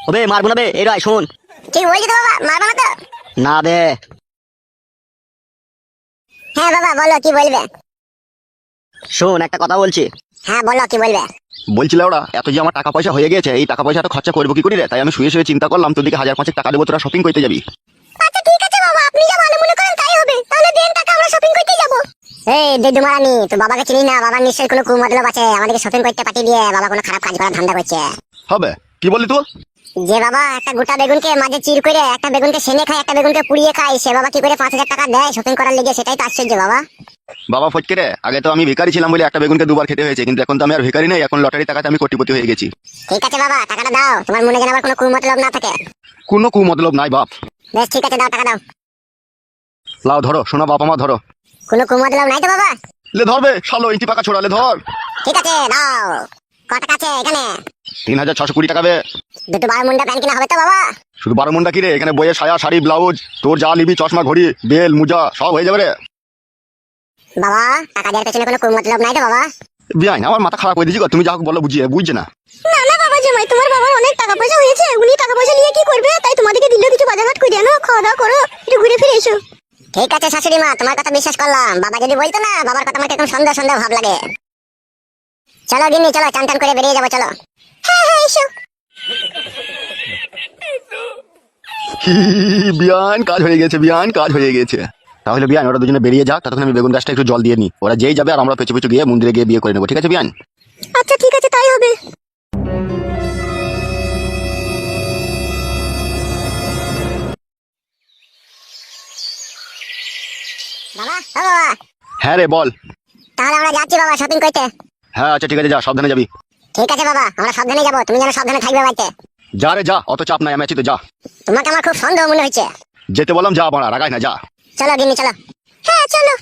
ওবে মারবো না বে, এই রায় শোন। কি বলছি তো বাবা, মারবো না তো? না বে। হ্যাঁ বাবা বলো, কি বলবে? শোন একটা কথা বলছি। হ্যাঁ বলো, কি বলবে? বলছিল ওরা এত যে আমার টাকা পয়সা হয়ে গেছে, এই টাকা পয়সা তো খরচা করবো কি করে রে? তাই আমি শুয়ে শুয়ে চিন্তা করলাম তোদেরকে 1,000-5,000 টাকা দেবো, তোরা শপিং করতে যাবি। আচ্ছা ঠিক আছে বাবা, আপনি যা ভালো মনে করেন তাই হবে। তাহলে দেন টাকা, আমরা শপিং করতে যাব। এই দেদু মারানি, তো বাবাকে চিনি না? বাবার নিশ্চয়ই কোনো কুমতলব আছে, আমাদেরকে শপিং করতে পাঠিয়ে দিয়ে বাবা কোনো খারাপ কাজ করার ধান্দা করছে। হবে কি বললি তুই? যে বাবা একটা গোটা বেগুনকে মাঝে চির করে একটা বেগুনকে সেনে খায়, একটা বেগুনকে পুড়িয়ে খায়, সে বাবা কি করে 5,000 টাকা দেয় শপিং করার লেগে? সেটাই তো আশ্চর্য বাবা। বাবা ফটকে রে, আগে তো আমি ভিখারি ছিলাম বলে একটা বেগুনকে দুবার খেতে হয়েছে, কিন্তু এখন তো আমি আর ভিখারি নেই, এখন লটারি টাকাতে আমি কোটিপতি হয়ে গেছি। ঠিক আছে বাবা, টাকাটা দাও, তোমার মনে যেন আবার কোনো কুমতলব না থাকে। কোনো কুমতলব নাই বাপ। বেশ ঠিক আছে, দাও টাকা দাও। লাও ধরো, শোনা বাপ আমার ধরো। কোনো কুমতলব নাই তো বাবা? লে ধরবে শালো, ইঞ্চি পাকা ছোড়ালে ধর। ঠিক আছে দাও। কত টাকা আছে এখানে? 3,620 টাকা বে। দুটো 12 মুন্ডা প্যান্ট কিনা হবে তো বাবা? শুধু 12 মুন্ডা কি রে, এখানে বইয়ে সায়া শাড়ি ব্লাউজ তোর যা নিবি, চশমা ঘড়ি বেল মোজা সব হয়ে যাবে রে। বাবা টাকা দেওয়ার পেছনে কোনো কুমতলব নাই তো বাবা? বিয়াই আমার মাথা খারাপ করে দিয়েছি গো, তুমি যা হোক বলো, বুঝছে না। না না বাবা জামাই, তোমার বাবার অনেক টাকা পয়সা হয়েছে, উনি টাকা পয়সা নিয়ে কি করবে? তাই তোমাদেরকে দিল কিছু বাজারঘাট করে আনো, খাওয়া দাওয়া করো, একটু ঘুরে ফিরে এসো। ঠিক আছে শাশুড়ি মা, তোমার কথা বিশ্বাস করলাম। বাবা যদি বলতো না, বাবার কথা আমার একদম সন্দেহ সন্দেহ ভাব লাগে। চলো গিন্নি, চলো চান টান করে বেরিয়ে যাবো, চলো। হ্যাঁ হ্যাঁ এসো। বিয়ান কাজ হয়ে গেছে, বিয়ান কাজ হয়ে গেছে। তাহলে বিয়ান ওরা দুজনে বেরিয়ে যাক, ততক্ষণ আমি বেগুন গাছটা একটু জল দিয়ে নি, ওরা যেই যাবে আর আমরা পেছু পেছু গিয়ে মন্দিরে গিয়ে বিয়ে করে নেবো, ঠিক আছে বিয়ান? আচ্ছা ঠিক আছে, তাই হবে। বাবা ও বাবা, হ্যাঁ রে বল। তাহলে আমরা যাচ্ছি বাবা শপিং করতে। হ্যাঁ আচ্ছা ঠিক আছে, যা সাবধানে যাবি। ঠিক আছে বাবা, আমরা সাবধানে যাবো, তুমি যেন সাবধানে থাকবে বাড়িতে। যা রে যা, অত চাপ নাই, আমি আছি তো, যা। তোমাকে আমার খুব সন্দেহ মনে হচ্ছে। যেতে বললাম যা, বাড়া রাগাই না, যা। চলো গিন্নি চলো। হ্যাঁ চলো।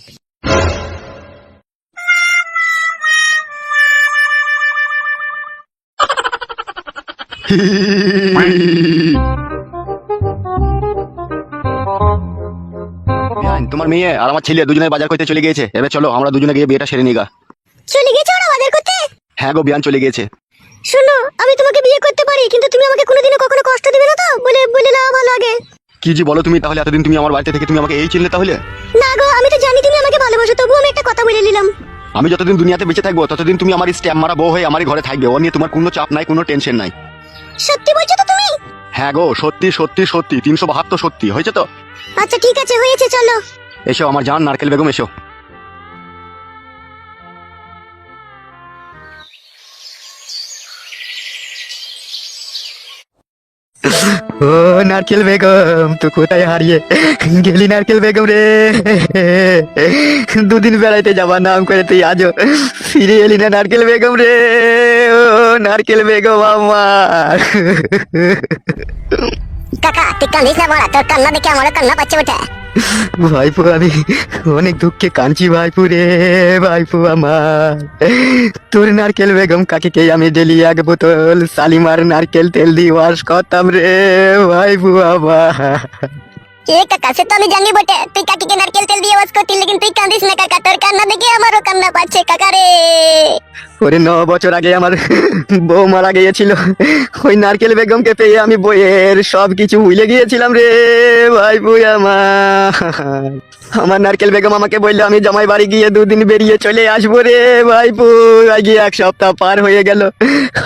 বিয়ান, তোমার মেয়ে আর আমার ছেলে দুজনে বাজার করতে চলে গিয়েছে, এবার চলো আমরা দুজনে গিয়ে বিয়েটা সেরে নিগা। চলে গেছে ওরা বাজার করতে? হ্যাঁ গো বিয়ান, চলে গিয়েছে। শোনো, আমি তোমাকে বিয়ে করতে পারি, কিন্তু তুমি আমাকে কোনোদিনও কখনো কষ্ট দিবে না তো? বলে বলে নাও ভালো আগে। কি জি বলো তুমি? তাহলে এতদিন তুমি আমার বাড়িতে থেকে তুমি আমাকে এই চিনলে তাহলে? না গো, আমি তো জানি তুমি আমাকে ভালোবাসো, তবু আমি একটা কথা বলে নিলাম। আমি যতদিন দুনিয়াতে বেঁচে থাকবো ততদিন তুমি আমার স্ট্যাম্প মারা বউ হয়ে আমারই ঘরে থাকবে, ও নিয়ে তোমার কোনো চাপ নাই, কোনো টেনশন নাই। সত্যি বলছো তো তুমি? হ্যাঁ গো সত্যি সত্যি সত্যি, 372 সত্যি হয়েছে তো। আচ্ছা ঠিক আছে, হয়েছে, চলো। এসো আমার জান নারকেল বেগম, এসো। ও নারকেল বেগম, তুই কোথায় হারিয়ে গেলি নারকেল বেগম রে? দুদিন বেড়াইতে যাবার নাম করে তুই আজও ফিরে এলি না নারকেল বেগম রে। ও নারকেল বেগম আমার। কাকা তুই কান্দিস না বড়া, তোর কান্না দেখে আমার কান্না পাচ্ছে ওঠে। ভাইপো আমি অনেক দুঃখে কাঁদছি ভাইপো রে, ভাইপো আমার। তোর নারকেল বেগম কাকিকে আমি ডেলি 1 বোতল শালিমার নারকেল তেল দিয়ে ওয়াশ করতাম রে ভাইপো আমার। এ কাকা, সে তো আমি জানি বটে তুই কাকিকে নারকেল তেল দিয়ে ওয়াশ করতি, লেকিন তুই কান্দিস না কাকা, তোর কান্না দেখে আমারও কান্না পাচ্ছে কাকা রে। ওরে 9 বছর আগে আমার বউ মারা গিয়েছিল, ওই নারকেল বেগমকে পেয়ে আমি বইয়ের সবকিছু ভুলে গিয়েছিলাম রে ভাইপো আমার। আমার নারকেল বেগম আমাকে বললো আমি জামাই বাড়ি গিয়ে 2 দিন বেরিয়ে চলে আসবো রে ভাইপো। আগে 1 সপ্তাহ পার হয়ে গেল,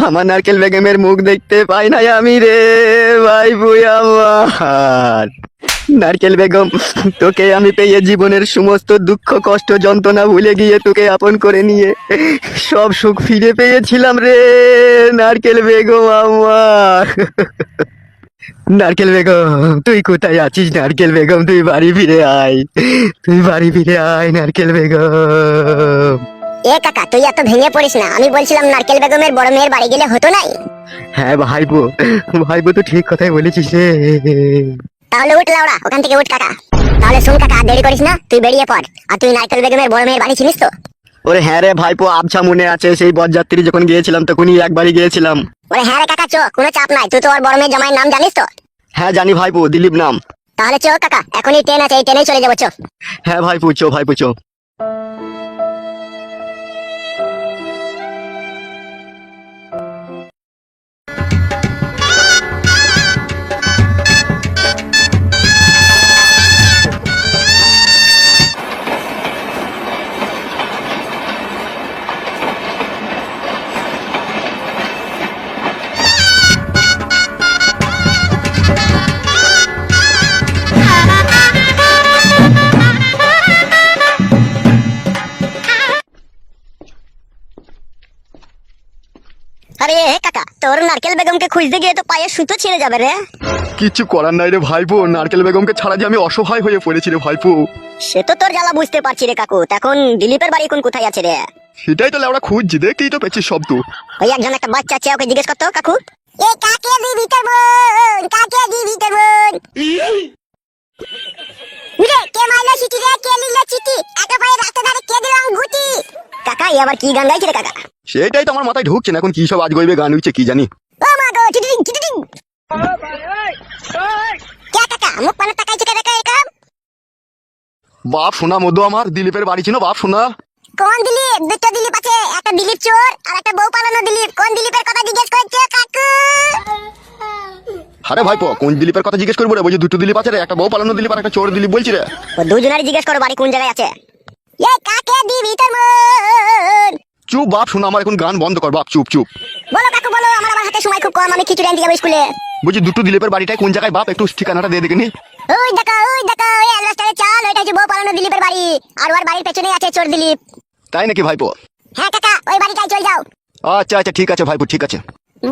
আমার নারকেল বেগমের মুখ দেখতে পাই নাই আমি রে ভাইপো আমার। নারকেল বেগম, তোকে আমি পেয়ে জীবনের সমস্ত দুঃখ কষ্ট যন্ত্রণা ভুলে গিয়ে তোকে আপন করে নিয়ে সব সুখ ফিরে পেয়েছিলাম রে নারকেল বেগম আমার। নারকেল বেগম তুই কোথায় আছিস? নারকেল বেগম তুই বাড়ি ফিরে আয়, তুই বাড়ি ফিরে আয় নারকেল বেগম। এ কাকা তুই এত ভেঙে পড়িস না, আমি বলছিলাম নারকেল বেগমের বড় মেয়ের বাড়ি গেলে হতো নাই? হ্যাঁ ভাইবো, ভাইবো তো ঠিক কথাই বলেছিস রে। তাহলে উঠ লাউড়া, ওখান থেকে উঠ কাকা। তাহলে শুন কাকা, আর দেরি করিস না, তুই বেরিয়ে পড়। আর তুই নারকেল বেগমের বড় মেয়ের বাড়ি চিনিস তো? ওরে হ্যাঁ রে ভাইপো, আবছা মনে আছে, সেই বরযাত্রী যখন গিয়েছিলাম তখনই একবারই গিয়েছিলাম। ওরে হ্যাঁ রে কাকা, চো, কোনো চাপ নাই। তুই তো ওর বড় মেয়ের জামাইয়ের নাম জানিস তো? হ্যাঁ জানি ভাইপো, দিলীপ নাম। তাহলে চো কাকা, এখনই ট্রেন আছে, এই ট্রেনেই চলে যাবো, চো। হ্যাঁ ভাইপো চো, ভাইপো চো। আরে কাকা, তোর নারকেল বেগমকে খুঁজতে গিয়ে তো পায়ে সুতো ছিঁড়ে যাবে রে। কিচ্ছু করার নাই রে ভাইপো, নারকেল বেগমকে ছাড়া যে আমি অসহায় হয়ে পড়েছি রে ভাইপো। সে তো তোর জ্বালা বুঝতে পারছি রে কাকু। এখন দিলীপের বাড়ি কোন কোথায় আছে রে? সেটাই তো লেওড়া খুঁজছি, দেখতেই তো পেয়েছিস সব তো। ওই একজন একটা বাচ্চা আছে, ওকে জিজ্ঞেস করতো কাকু। এ কাকে দিবি তোর বোন, কাকে দিবি তোর বোন? উরে কে মাইলো চিঠি রে, কে লিখলো চিঠি? এত পায়ে রাতে ধারে কে দিলাম গুটি? কাকা এই আবার কি গান গাইছে রে কাকা? সেটাই তো আমার মাথায় ঢুকছে না, এখন কি সব আজ গইবে গান হচ্ছে কি জানি। ও মা গো, চিটিং চিটিং। কে কাকা মুখ পানে তাকাইছে কে রে কাকা? বাপ শোনা মধু আমার, দিলীপের বাড়ি ছিল বাপ শোনা। কোন দিলীপ? দুটো দিলীপ আছে, একটা দিলীপ চোর আর একটা বউ পালানো দিলীপ। কোন দিলীপের কথা জিজ্ঞেস করছে কাকু? আরে ভাইপো, কোন দিলীপের কথা জিজ্ঞেস করবো রে? বলছি দুটো দিলীপ আছে রে, একটা বউ পালানো দিলীপ আর একটা চোর দিলীপ বলছি রে। ও দুজনেরই জিজ্ঞেস করো বাড়ি কোন জায়গায় আছে। এ কাকে দিবি তোর বোন? চুপ বাপ শোনা আমার, এখন গান বন্ধ কর বাপ, চুপ চুপ। বলো কাকু বলো, আমার হাতে সময় খুব কম, আমি খিচুড়ি আনতে যাবো স্কুলে। বলছি দুটো দিলীপের বাড়িটাই কোন জায়গায় বাপ, একটু ঠিকানাটা দিয়ে দেখে নি। ওই দেখো ওই অ্যালবাস্টারে চাল, ওইটা হচ্ছে বউ পালানো দিলীপের বাড়ি। আর ওর বাড়ির পেছনে আছে চোর দিলীপ। তাই নাকি ভাইপো? হ্যাঁ কাকা, ওই বাড়িটাই চল যাও। আচ্ছা আচ্ছা ঠিক আছে ভাইপো, ঠিক আছে।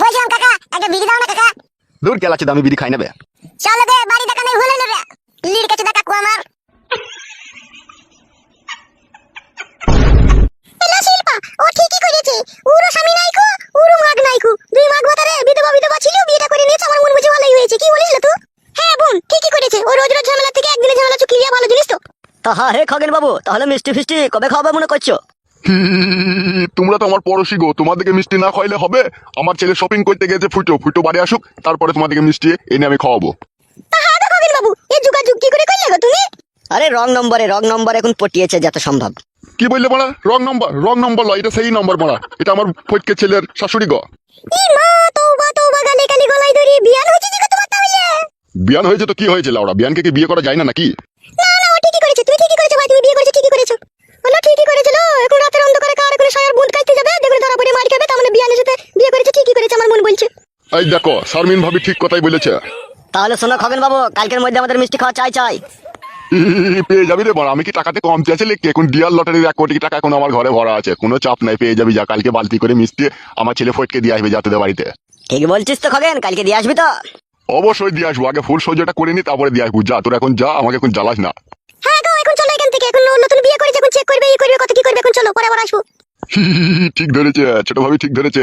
বলছিলাম কাকা, একটা বিড়ি দাও না কাকা। দূর গেল আছে, দামি বিড়ি খাই নেবে। চলো বে, বাড়ি দেখা নেই ভুলে নেবে। লির কাছে দেখা কাকু আমার। এলা শিল্পা, ও ঠিকই করেছে। উরো স্বামী নাইকো, উরো মাগ নাইকো। দুই মাগ ভাতারে বিধবা ছিল, বিয়েটা করে নিয়েছে। আমার মন বুঝে ভালোই হয়েছে। কি বলিস তুই? হ্যাঁ বোন, ঠিকই করেছে। ও রোজ রোজ ঝামেলা থেকে একদিনে ঝামেলা চুকিয়ে ভালো জিনিস তো। তা হ্যাঁ হে খগেন বাবু, তাহলে মিষ্টি ফিষ্টি কবে খাওয়াবে মনে করছো? তোমরা তো আমার পড়োশি গো, তোমাদেরকে মিষ্টি না খাইলে হবে? আমার ছেলে শপিং করতে গেছে, ফুটো ফুটো বাড়ি আসুক, তারপরে তোমাদেরকে মিষ্টি এনে আমি খাওয়াবো। হ্যাঁ তো খগেন বাবু, এই যোগাযোগ কি করে করলে গো তুমি? আরে রং নম্বরে এখন পটিয়েছে যত সম্ভব। কি বললে মারা? রং নম্বর লয়, এটা সেই নম্বর মারা। এটা আমার ফটকে ছেলের শাশুড়ি গো। ই মা, তওবা গালে গালি গলায় ধরে বিয়ান হয়েছে যে তোমার তাহলে? বিয়ান হয়েছে তো কি হয়েছে লাউড়া, বিয়ানকে কি বিয়ে করা যায় না নাকি? না না, ও ঠিকই করেছে। তুমি ঠিকই করেছো ভাই, তুমি বিয়ে করেছো ঠিকই করেছো। বলো ঠিকই করেছিল। এখন রাতের অন্ধকারে কার করে সায়ার বুঁদ কাটতে যাবে, দেখুন ধরা পড়ে মার খাবে। তার মানে বিয়ানের সাথে বিয়ে করেছে, ঠিকই করেছে আমার মন বলছে। এই দেখো, শারমিন ভাবি ঠিক কথাই বলেছে। তাহলে শোনো খগেন বাবু, কালকের মধ্যে আমাদের মিষ্টি খাওয়া চাই। পেয়ে যাবি রে মারা, আমি কি টাকাতে কম চেয়েছি লিখি? এখন ডিয়ার লটারির 1 কোটি টাকা এখন আমার ঘরে ভরা আছে, কোনো চাপ নাই, পেয়ে যাবি। যা কালকে বালতি করে মিষ্টি আমার ছেলে ফটকে দিয়ে আসবে যা তোদের বাড়িতে। ঠিক বলছিস তো খগেন, কালকে দিয়ে আসবি তো? অবশ্যই দিয়ে আসবো, আগে ফুল সহ্যটা করে নি তারপরে দিয়ে আসবো। যা তোর এখন যা, আমাকে এখন জ্বালাস না। হ্যাঁ গো, এখন চলো এখান থেকে। এখন নতুন বিয়ে করেছে, এখন চেক করবে, এই করবে, কত কি করবে। এখন চলো, পরে আবার আসবো। ঠিক ধরেছে ছোট ভাবি, ঠিক ধরেছে।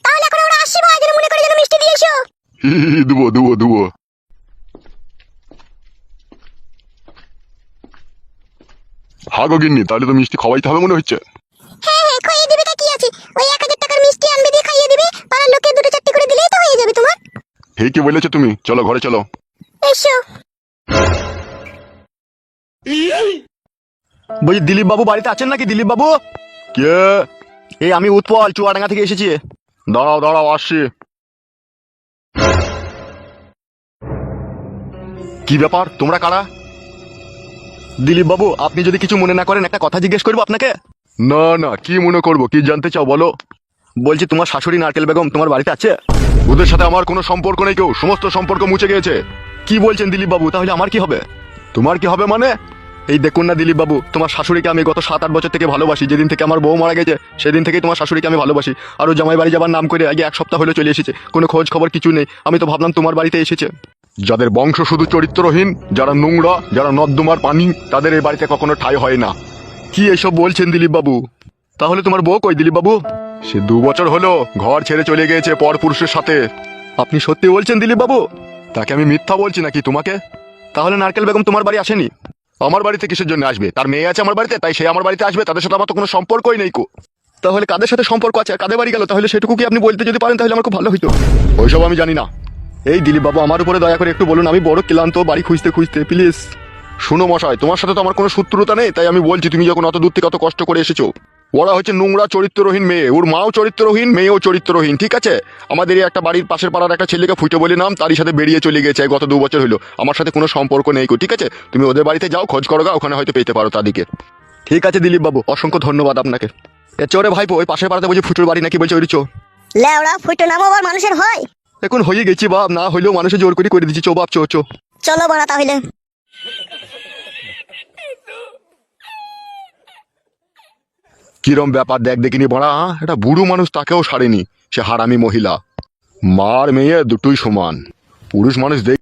তাহলে এখন আমরা আসছি ভাই, যেন মনে করে যেন মিষ্টি দিয়ে এসো। দুবো। হা গো গিন্নি, তাহলে তো মিষ্টি খাওয়াইতে হবে মনে হচ্ছে। হ্যাঁ খাইয়ে দিবে, তা কি আছে? ওই 1000 টাকার মিষ্টি আনবে, দিয়ে খাইয়ে দিবে। পাড়ার লোকে 2-4টি করে দিলেই তো হয়ে যাবে তোমার। হে কি বলেছো তুমি? চলো ঘরে চলো। এসো। বলছি দিলীপ বাবু বাড়িতে আছেন নাকি? দিলীপ বাবু? কে? এই আমি উৎপল, চুয়াডাঙ্গা থেকে এসেছি। দাঁড়াও আসছি। কি ব্যাপার, তোমরা কারা? দিলীপ বাবু, আপনি যদি কিছু মনে না করেন একটা কথা জিজ্ঞেস করবো আপনাকে। না কি মনে করবো, কি জানতে চাও বলো। বলছি তোমার শাশুড়ি নারকেল বেগম তোমার বাড়িতে আছে? ওদের সাথে আমার কোনো সম্পর্ক নেই, কেউ সমস্ত সম্পর্ক মুছে গিয়েছে। কি বলছেন দিলীপ বাবু? তাহলে আমার কি হবে? তোমার কি হবে মানে? এই দেখুন না দিলীপ বাবু, তোমার শাশুড়িকে আমি গত 7-8 বছর থেকে ভালোবাসি। যেদিন থেকে আমার বউ মারা গেছে সেদিন থেকেই তোমার শাশুড়িকে আমি ভালোবাসি। আর ও জামাই বাড়ি যাবার নাম করে আগে 1 সপ্তাহ হলো চলে এসেছে, কোনো খোঁজ খবর কিছু নেই। আমি তো ভাবলাম তোমার বাড়িতে এসেছে। যাদের বংশ শুধু চরিত্রহীন, যারা নোংরা, যারা নর্দমার পানি, তাদের এই বাড়িতে কখনো ঠাঁই হয় না। কি এসব বলছেন দিলীপ বাবু? তাহলে তোমার বউ কই দিলীপ বাবু? সে 2 বছর হলো ঘর ছেড়ে চলে গিয়েছে পর পুরুষের সাথে। আপনি সত্যি বলছেন দিলীপ বাবু? তাকে আমি মিথ্যা বলছি নাকি তোমাকে? তাহলে নারকেল বেগম তোমার বাড়ি আসেনি? আমার বাড়িতে কিসের জন্য আসবে? তার মেয়ে আছে আমার বাড়িতে, তাই সে আমার বাড়িতে আসবে। তাদের সাথে আমার তো কোনো সম্পর্কই নেই কো। তাহলে কাদের সাথে সম্পর্ক আছে, কাদের বাড়ি গেল? তাহলে সেটুকু কি আপনি বলতে যদি পারেন তাহলে আমার খুব ভালো হইতো। ওইসব আমি জানি না। এই দিলীপ বাবু, আমার উপরে দয়া করে একটু বলুন, আমি বড় ক্লান্ত বাড়ি খুঁজতে প্লিজ। শুনো মশাই, তোমার সাথে তো আমার কোনো শত্রুতা নেই, তাই আমি বলছি তুমি যখন অত দূর থেকে অত কষ্ট করে এসেছো। ওরা হচ্ছে নোংরা চরিত্রহীন মেয়ে, ওর মাও চরিত্রহীন, মেয়েও চরিত্রহীন, ঠিক আছে? আমাদের এই একটা বাড়ির পাশের পাড়ার একটা ছেলেকে ফুটে বলে নাম, তারই সাথে বেরিয়ে চলে গেছে গত 2 বছর হলো। আমার সাথে কোনো সম্পর্ক নেই কো, ঠিক আছে? তুমি ওদের বাড়িতে যাও, খোঁজ করো গা, ওখানে হয়তো পেতে পারো তাদেরকে। ঠিক আছে দিলীপ বাবু, অসংখ্য ধন্যবাদ আপনাকে। চোরে ভাইপো, ওই পাশের পাড়াতে বলছি ফুটুর বাড়ি নাকি বলছে, ওই চো। লেওড়া, ফুটো নাম আবার মানুষের হয়? এখন হয়ে গেছি বাপ, না হইলেও মানুষের জোর করে দিচ্ছি। চো বাপ, চো। চলো বাড়া তাহলে। কিরম ব্যাপার দেখ দেখিনি বড়া, এটা বুড়ো মানুষ, তাকেও সারেনি। সে হারামি মহিলা। মার মেয়ে দুটোই সমান। পুরুষ মানুষ দেখ